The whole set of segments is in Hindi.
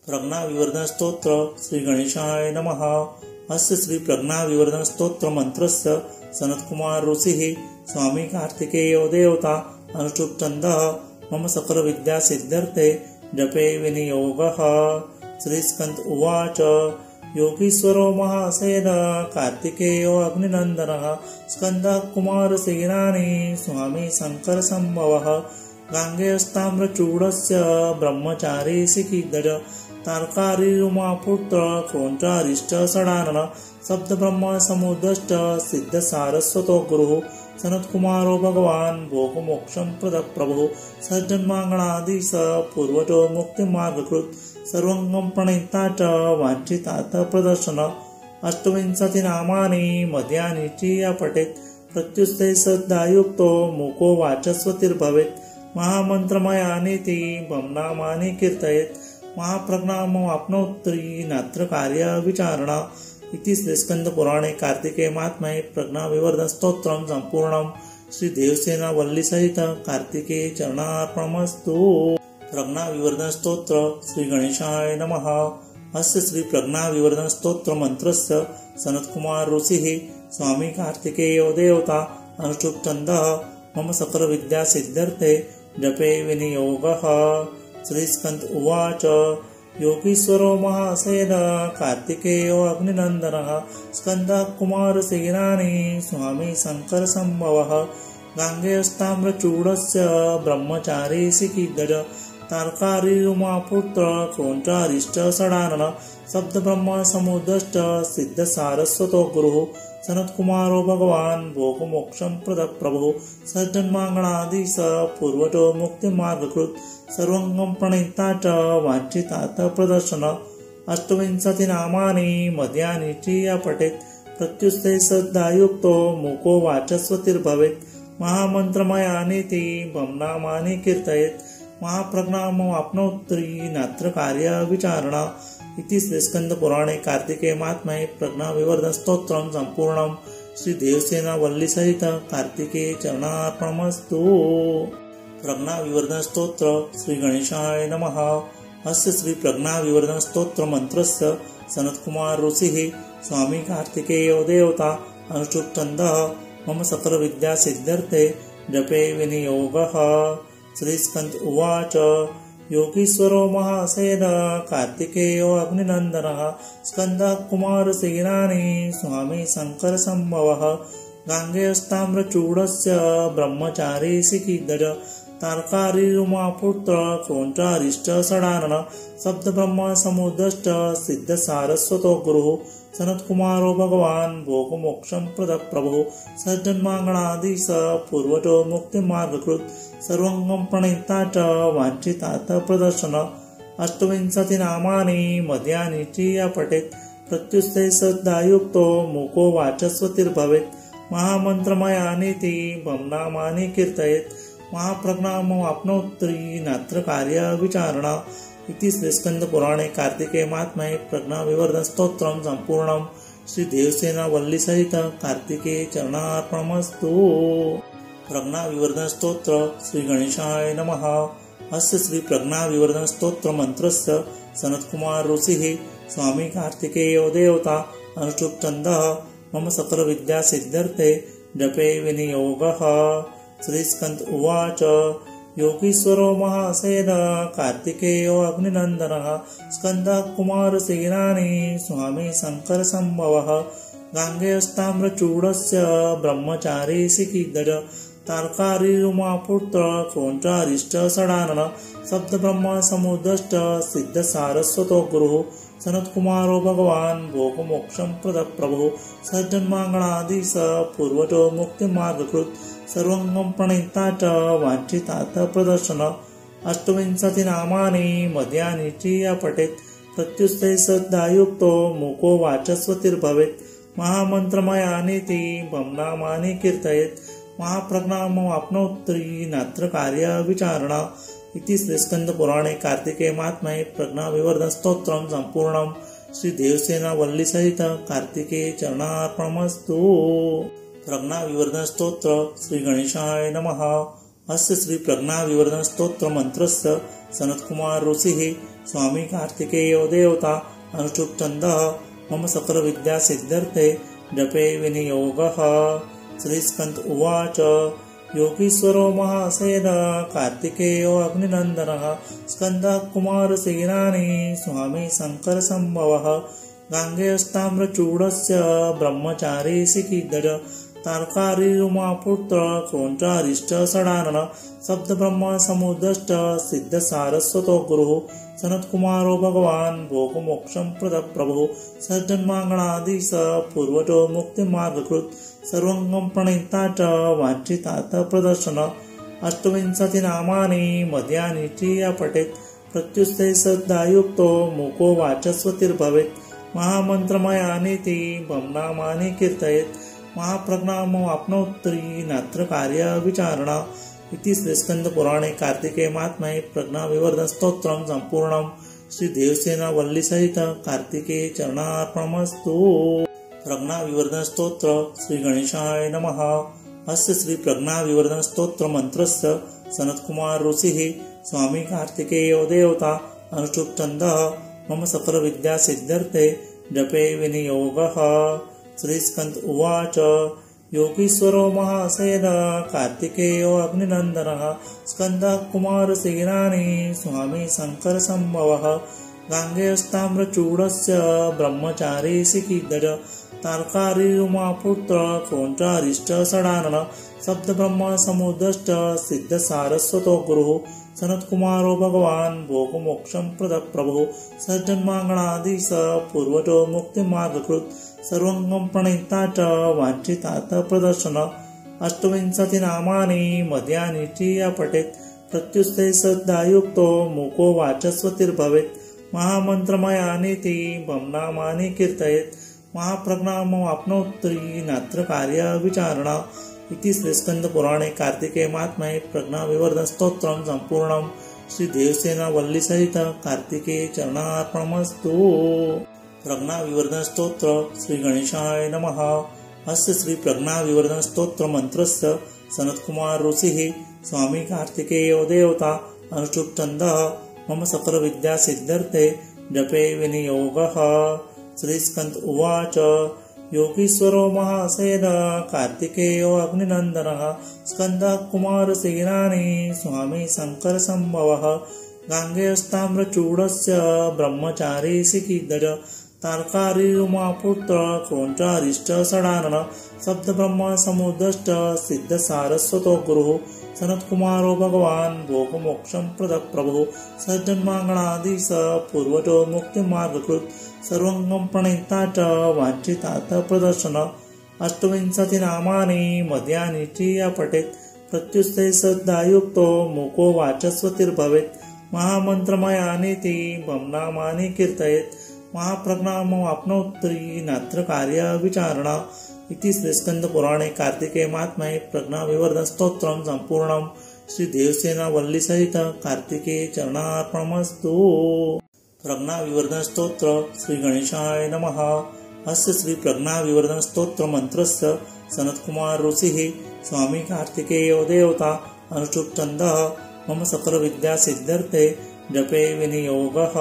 प्रज्ञाविवर्धन स्तोत्र श्री गणेशाय नमः। अस्य श्री प्रज्ञाविवर्धन स्तोत्र मंत्रस्य सनत्कुमार ऋषिः स्वामी कार्तिकेयो देवता अनुष्टुप् छन्दः मम सकल विद्या सिद्ध्यर्थे जपे विनियोगः। श्री स्कंद उवाच योगीश्वरो महासेन कार्तिकेयो अग्निनंदनः स्कंदः कुमारसेनानी स्वामी शंकर संभवः। गांगेयस्ताम्रचूडस्य ब्रह्मचारी शिखिगज तारकारिरुमापुत्र क्रौञ्चारिष्ट षडानन शब्द ब्रह्म समुद्रश्च सिद्ध सारस्वतो गुरुः सनत्कुमारो भगवान् भोगमोक्षं प्रदप्रभुः सज्जन्माङ्गणाधीश पूर्वजो मुक्तिमार्गकृत् सर्वङ्गं प्रणीता च वाञ्छितात प्रदर्शन। अष्टविंशति नामानि मध्यानि च पठेत् प्रत्युत्थे श्रद्धायुक्तो मुको वाचस्पतिर्भवेत्। महामन्त्रमयानीति नामानि कीर्तयेत् महाप्रज्ञामवाप्नोति नात्र कार्य विचारणा। इति श्रीस्कंद पुराणे कार्तिकेय महात्म्ये प्रज्ञाविवर्धन स्तोत्रं संपूर्णं। श्री देवसेना वल्ली सहित कार्तिकेय चरणार्पणमस्तु। प्रज्ञाविवर्धन स्तोत्र श्री गणेशाय नमः। अस्य श्री प्रज्ञाविवर्धन स्तोत्र मंत्रस्य सनत्कुमार ऋषिः स्वामी कार्तिकेयो देवता अनुष्टुप् छन्दः मम सकल विद्या सिद्ध्यर्थे जपे विनियोगः। श्री स्कंद उवाच योगीश्वरो महासेन कार्तिकेयो अग्निनंदनः स्कंदः कुमारसेनानी स्वामी शंकर संभवः। गांगेयस्ताम्रचूडस्य ब्रह्मचारी शिखिगज तारकारिरुमापुत्र क्रौञ्चारिष्ट षडानन शब्द ब्रह्म समुद्रश्च सिद्ध सारस्वतो गुरुः सनत्कुमारो भगवान् भोगमोक्षं प्रदप्रभुः सज्जन्माङ्गणाधीश पूर्वजो मुक्तिमार्गकृत् सर्वङ्गं प्रणीता च वाञ्छितात प्रदर्शन। अष्टविंशति नामानि मध्यानि च पठेत् प्रत्युत्थे श्रद्धायुक्तो मुको वाचस्पतिर्भवेत्। महामन्त्रमयानीति नामानि कीर्तयेत् महाप्रज्ञामवाप्नोति नात्र कार्य विचारणा। इति श्रीस्कंद पुराणे कार्तिकेय महात्म्ये प्रज्ञाविवर्धन स्तोत्रं संपूर्णं। श्री देवसेना वल्ली सहित कार्तिकेय चरणार्पणमस्तु। प्रज्ञाविवर्धन स्तोत्र श्री गणेशाय नमः। अस्य श्री प्रज्ञाविवर्धन स्तोत्र मंत्रस्य सनत्कुमार ऋषिः स्वामी कार्तिकेयो देवता अनुष्टुप् छन्दः मम सकल विद्या सिद्ध्यर्थे जपे विनियोगः। श्री स्कंद उवाच योगीश्वरो महासेन कार्तिकेयो अग्निनंदनः स्कंदः कुमारसेनानी स्वामी शंकर संभवः। गांगेयस्ताम्रचूडस्य ब्रह्मचारी शिखिगज तारकारिरुमापुत्र क्रौञ्चारिष्ट षडानन शब्द ब्रह्म समुद्रश्च सिद्ध सारस्वतो गुरुः सनत्कुमारो भगवान् भोगमोक्षं प्रदप्रभुः सज्जन्माङ्गणाधीश पूर्वजो मुक्तिमार्गकृत् सर्वङ्गं प्रणीता च वाञ्छितात प्रदर्शन। अष्टविंशति नामानि मध्यानि च पठेत् प्रत्युत्थे श्रद्धायुक्तो मुको वाचस्पतिर्भवेत्। महामन्त्रमयानीति नामानि कीर्तयेत् महाप्रज्ञामवाप्नोति नात्र कार्य विचारणा। इति श्रीस्कंद पुराणे कार्तिकेय महात्म्ये प्रज्ञाविवर्धन स्तोत्रं संपूर्णं। श्री देवसेना वल्ली सहित कार्तिकेय चरणार्पणमस्तु। प्रज्ञाविवर्धन स्तोत्र श्री गणेशाय नमः। अस्य श्री प्रज्ञाविवर्धन स्तोत्र मंत्रस्य सनत्कुमार ऋषिः स्वामी कार्तिकेयो देवता अनुष्टुप् छन्दः मम सकल विद्या सिद्ध्यर्थे जपे विनियोगः। श्री स्कंद उवाच योगीश्वरो महासेन कार्तिकेयो अग्निनंदनः स्कंदः कुमारसेनानी स्वामी शंकर संभवः। गांगेयस्ताम्रचूडस्य ब्रह्मचारी शिखिगज तारकारिरुमापुत्र क्रौञ्चारिष्ट षडानन शब्द ब्रह्म समुद्रश्च सिद्ध सारस्वतो गुरुः सनत्कुमारो भगवान् भोगमोक्षं प्रदप्रभुः सज्जन्माङ्गणाधीश पूर्वजो मुक्तिमार्गकृत् सर्वङ्गं प्रणीता च वाञ्छितात प्रदर्शन। अष्टविंशति नामानि मध्यानि च पठेत् प्रत्युत्थे श्रद्धायुक्तो मुको वाचस्पतिर्भवेत्। महामन्त्रमयानीति नामानि कीर्तयेत् महाप्रज्ञामवाप्नोति नात्र कार्य विचारणा। इति श्रीस्कंद पुराणे कार्तिकेय महात्म्ये प्रज्ञाविवर्धन स्तोत्रं संपूर्णं। श्री देवसेना वल्ली सहित कार्तिकेय चरणार्पणमस्तु। प्रज्ञाविवर्धन स्तोत्र श्री गणेशाय नमः। अस्य श्री प्रज्ञाविवर्धन स्तोत्र मंत्रस्य सनत्कुमार ऋषिः स्वामी कार्तिकेयो देवता अनुष्टुप् छन्दः मम सकलविद्यासिद्ध्यर्थे जपे विनियोगः। श्रीस्कन्द उवाच योगीश्वरो महासेन कार्तिकेयो अग्निनन्दनः स्कन्दः कुमारसेनानी स्वामी शङ्करसम्भवः। गाङ्गेयस्ताम्रचूडस्य ब्रह्मचारी शिखिगज तार्कारी उमापुत्र क्रौञ्चारिष्ट षडानन सप्तब्रह्म समुद्रश्च सिद्धसारस्वतो गुरुः सनत्कुमारो भगवान् भोगमोक्षं प्रदप्रभुः सज्जन्माङ्गणाधीश पूर्वजो मुक्तिमार्गकृत् सर्वङ्गं प्रणीता च वाञ्छितात प्रदर्शन। 28 नामानि मध्यानि च पठेत् प्रत्युत्थे श्रद्धायुक्तो मुको वाचस्पतिर्भवेत्। महामन्त्रमयानीति नामानि कीर्तयेत् महाप्रज्ञामवाप्नोति नात्र कार्य विचारणा। इति श्रीस्कन्दपुराणे कार्तिकेय महात्म्ये प्रज्ञाविवर्धन स्तोत्रं सम्पूर्णं। श्री देवसेना वल्ली सहित कार्तिकेय चरणार्पणमस्तु। प्रज्ञाविवर्धन स्तोत्र श्री गणेशाय नमः। अस्य श्री प्रज्ञाविवर्धन स्तोत्र मंत्रस्य सनत्कुमार ऋषिः स्वामी कार्तिकेयो देवता अनुष्टुप् छन्दः मम सकलविद्यासिद्ध्यर्थे जपे विनियोगः। श्रीस्कन्द उवाच योगीश्वरो महासेन कार्तिकेयो अग्निनन्दनः स्कन्दः कुमारसेनानी स्वामी शङ्करसम्भवः। गाङ्गेयस्ताम्रचूडस्य ब्रह्मचारी शिखिगज तार्कारी उमापुत्र क्रौञ्चारिष्ट षडानन सप्तब्रह्म समुद्रश्च सिद्धसारस्वतो गुरुः सनत्कुमारो भगवान् भोगमोक्षं प्रदप्रभुः सज्जन्माङ्गणाधीश पूर्वजो मुक्तिमार्गकृत् सर्वङ्गं प्रणीता च वाञ्छितात प्रदर्शन। 28 नामानि मध्यानि च पठेत् प्रत्युत्थे श्रद्धायुक्तो मुको वाचस्पतिर्भवेत्। महामन्त्रमयानीति नामानि कीर्तयेत् महाप्रज्ञामवाप्नोति नात्र कार्य विचारणा। इति श्रीस्कन्दपुराणे कार्तिकेय महात्म्ये प्रज्ञाविवर्धन स्तोत्रं सम्पूर्णं। श्री देवसेना वल्ली सहित कार्तिकेय चरणार्पणमस्तु। प्रज्ञाविवर्धन स्तोत्र श्री गणेशाय नमः। अस्य श्री प्रज्ञाविवर्धन स्तोत्र मंत्रस्य सनत्कुमार ऋषिः स्वामी कार्तिकेयो देवता अनुष्टुप् छन्दः मम सकलविद्यासिद्ध्यर्थे जपे विनियोगः। श्रीस्कन्द उवाच योगीश्वरो महासेन कार्तिकेयो अग्निनन्दनः स्कन्दः कुमारसेनानी स्वामी शङ्करसम्भवः। गाङ्गेयस्ताम्रचूडस्य ब्रह्मचारी शिखिगज तार्कारी उमापुत्र क्रौञ्चारिष्ट षडानन सप्तब्रह्म समुद्रश्च सिद्धसारस्वतो गुरुः सनत्कुमारो भगवान् भोगमोक्षं प्रदप्रभुः सज्जन्माङ्गणाधीश पूर्वजो मुक्तिमार्गकृत् सर्वङ्गं प्रणीता च वाञ्छितात प्रदर्शन। 28 नामानि मध्यानि च पठेत् प्रत्युत्थे श्रद्धायुक्तो मुको वाचस्पतिर्भवेत्। महामन्त्रमयानीति नामानि कीर्तयेत् महाप्रज्ञामवाप्नोति नात्र कार्य विचारणा। इति श्रीस्कन्दपुराणे कार्तिकेय महात्म्ये प्रज्ञाविवर्धन स्तोत्रं सम्पूर्णं। श्री देवसेना वल्ली सहित कार्तिकेय चरणार्पणमस्तु। प्रज्ञाविवर्धन स्तोत्र श्री गणेशाय नमः। अस्य श्री प्रज्ञाविवर्धन स्तोत्र मंत्रस्य सनत्कुमार ऋषिः स्वामी कार्तिकेयो देवता अनुष्टुप् छन्दः मम सकलविद्यासिद्ध्यर्थे जपे विनियोगः।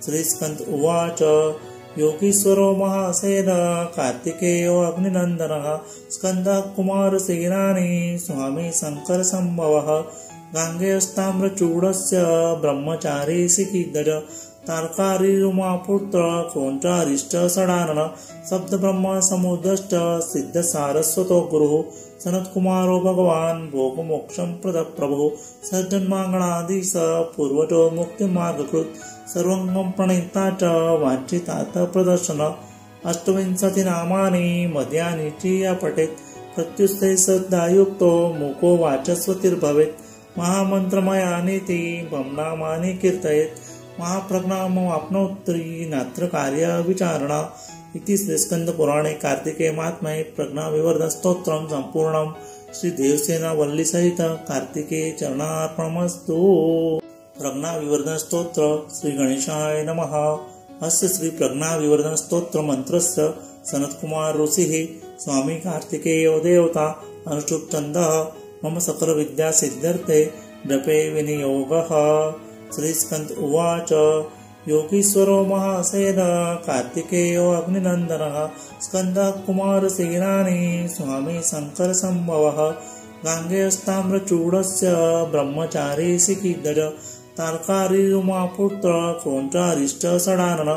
श्रीस्कन्द उवाच योगीश्वरो महासेन कार्तिकेयो अग्निनन्दनः स्कन्दः कुमारसेनानी स्वामी शङ्करसम्भवः। गाङ्गेयस्ताम्रचूडस्य ब्रह्मचारी शिखिगज तार्कारी उमापुत्र क्रौञ्चारिष्ट षडानन सप्तब्रह्म समुद्रश्च सिद्धसारस्वतो गुरुः सनत्कुमारो भगवान् भोगमोक्षं प्रदप्रभुः सज्जन्माङ्गणाधीश पूर्वजो मुक्तिमार्गकृत् सर्वङ्गं प्रणीता च वाञ्छितात प्रदर्शन। 28 नामानि मध्यानि च पठेत् प्रत्युत्थे श्रद्धायुक्तो मुको वाचस्पतिर्भवेत्। महामन्त्रमयानीति नामानि कीर्तयेत् महाप्रज्ञामवाप्नोति नात्र कार्य विचारणा। इति श्रीस्कन्दपुराणे कार्तिकेय महात्म्ये प्रज्ञाविवर्धन स्तोत्रं सम्पूर्णं। श्री देवसेना वल्ली सहित कार्तिकेय चरणार्पणमस्तु। प्रज्ञाविवर्धन स्तोत्र श्री गणेशाय नमः। अस्य श्री प्रज्ञाविवर्धन स्तोत्र मंत्रस्य सनत्कुमार ऋषिः स्वामी कार्तिकेयो देवता अनुष्टुप् छन्दः मम सकलविद्यासिद्ध्यर्थे जपे विनियोगः। श्रीस्कंद उवाच योगीश्वरो महासेन कार्तिकेयो अग्निनन्दनः स्कन्दः कुमारसेनानी स्वामी शङ्करसम्भवः गाङ्गेयस्ताम्रचूडस्य ब्रह्मचारी सिकिदज तार्कारिरुमापुत्र क्रौञ्चारिष्ट षडानन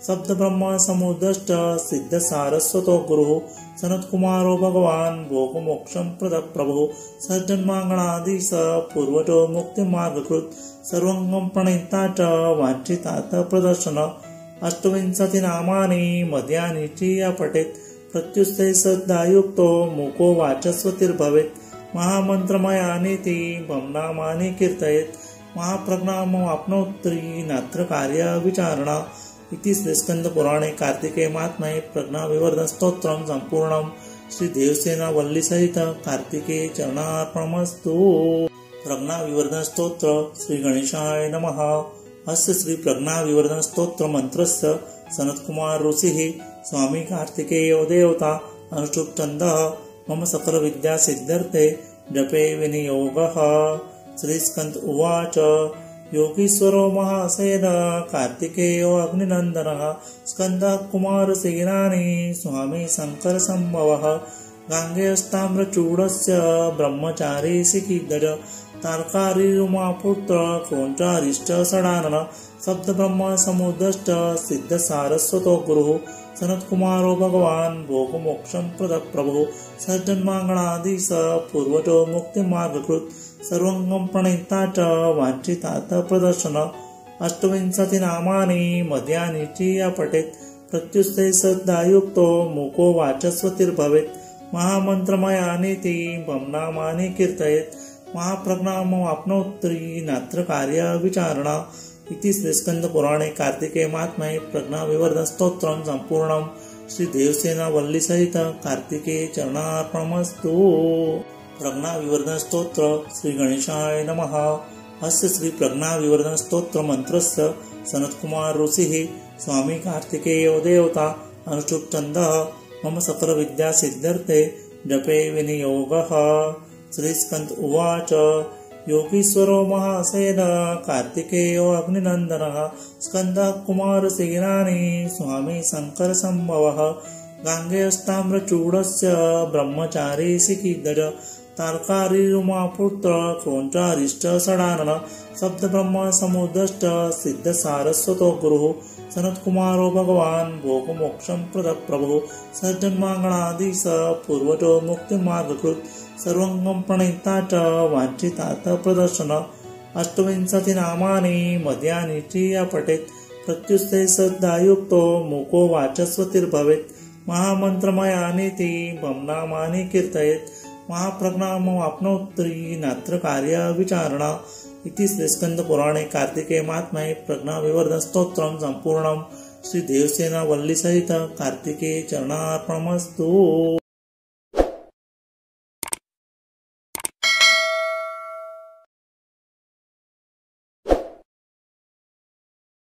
शब्दब्रह्म समुदश्च सिद्धसारस्वतो गुरुः सनत्कुमारो भगवान् भोगमोक्षं प्रदप्रभुः सज्जन्माङ्गणाधीश पूर्वजो मुक्तिमार्गकृत् सर्वङ्गं प्रणीता च वाञ्छितात प्रदर्शन अष्टविंशति नामानि मध्यानि च पठेत् प्रत्युस्ते श्रद्धायुक्तो मुको वाचस्पतिर्भवेत् महामन्त्रमयानीति नामानि कीर्तयेत् महाप्रज्ञामवाप्नोति नात्र कार्य विचारणा इति श्रीस्कन्दपुराणे कार्तिकेय महात्म्ये प्रज्ञाविवर्धन स्तोत्रं सम्पूर्णं श्रीदेवसेन वल्लीसहित कार्तिकेय चरणार्पणमस्तु। प्रज्ञाविवर्धन स्तोत्र श्री गणेशाय नमः। अस्य श्री प्रज्ञाविवर्धन स्तोत्र मंत्रस्य सनत्कुमार ऋषिः स्वामी कार्तिकेयो देवता अनुष्टुप् छन्दः मम सकल विद्या सिद्ध्यर्थे जपे विनियोगः। श्रीस्कंद उवाच योगीश्वरो महासेन कार्तिकेयो अग्निनन्दनः स्कन्दः कुमारसेनानी स्वामी शङ्करसम्भवः गाङ्गेयस्ताम्रचूडस्य ब्रह्मचारी सिकिदज तार्कारिरुमापुत्र क्रौञ्चारिष्ट षडानन शब्दब्रह्म समुदश्च सिद्धसारस्वतो गुरुः सनत्कुमारो भगवान् भोगमोक्षं प्रदप्रभुः सज्जन्माङ्गणाधीश पूर्वजो मुक्तिमार्गकृत् सर्वङ्गं प्रणीता च वाञ्छितात प्रदर्शन अष्टविंशति नामानि मध्यानि च पठेत् प्रत्युस्ते श्रद्धायुक्तो मुको वाचस्पतिर्भवेत् महामन्त्रमयानीति नामानि कीर्तयेत् महाप्रज्ञामवाप्नोति नात्र कार्य विचारणा इति श्रीस्कन्दपुराणे कार्तिकेय महात्म्ये प्रज्ञाविवर्धन स्तोत्रं सम्पूर्णं श्रीदेवसेन वल्लीसहित कार्तिकेय चरणार्पणमस्तु। प्रज्ञाविवर्धन स्तोत्र श्री गणेशाय नमः। अस्य श्री प्रज्ञाविवर्धन स्तोत्र मंत्रस्य सनत्कुमार ऋषिः स्वामी कार्तिकेयो देवता अनुष्टुप् छन्दः मम सकल विद्या सिद्ध्यर्थे जपे विनियोगः। श्रीस्कंद उवाच योगीश्वरो महासेन कार्तिकेयो अग्निनन्दनः स्कन्दः कुमारसेनानी स्वामी शङ्करसम्भवः गाङ्गेयस्ताम्रचूडस्य ब्रह्मचारी सिकिदज तार्कारिरुमापुत्र क्रौञ्चारिष्ट षडानन शब्दब्रह्म समुदश्च सिद्धसारस्वतो गुरुः सनत्कुमारो भगवान् भोगमोक्षं प्रदप्रभुः सज्जन्माङ्गणाधीश पूर्वजो मुक्तिमार्गकृत् सर्वङ्गं प्रणीता च वाञ्छितात प्रदर्शन अष्टविंशति नामानि मध्यानि च पठेत् प्रत्युस्ते श्रद्धायुक्तो मुको वाचस्पतिर्भवेत् महामन्त्रमयानीति नामानि कीर्तयेत् महाप्रज्ञामवाप्नोति नात्र कार्य विचारणा इति श्रीस्कन्दपुराणे कार्तिकेय महात्म्ये प्रज्ञाविवर्धन स्तोत्रं सम्पूर्णं श्रीदेवसेन वल्लीसहित कार्तिकेय चरणार्पणमस्तु।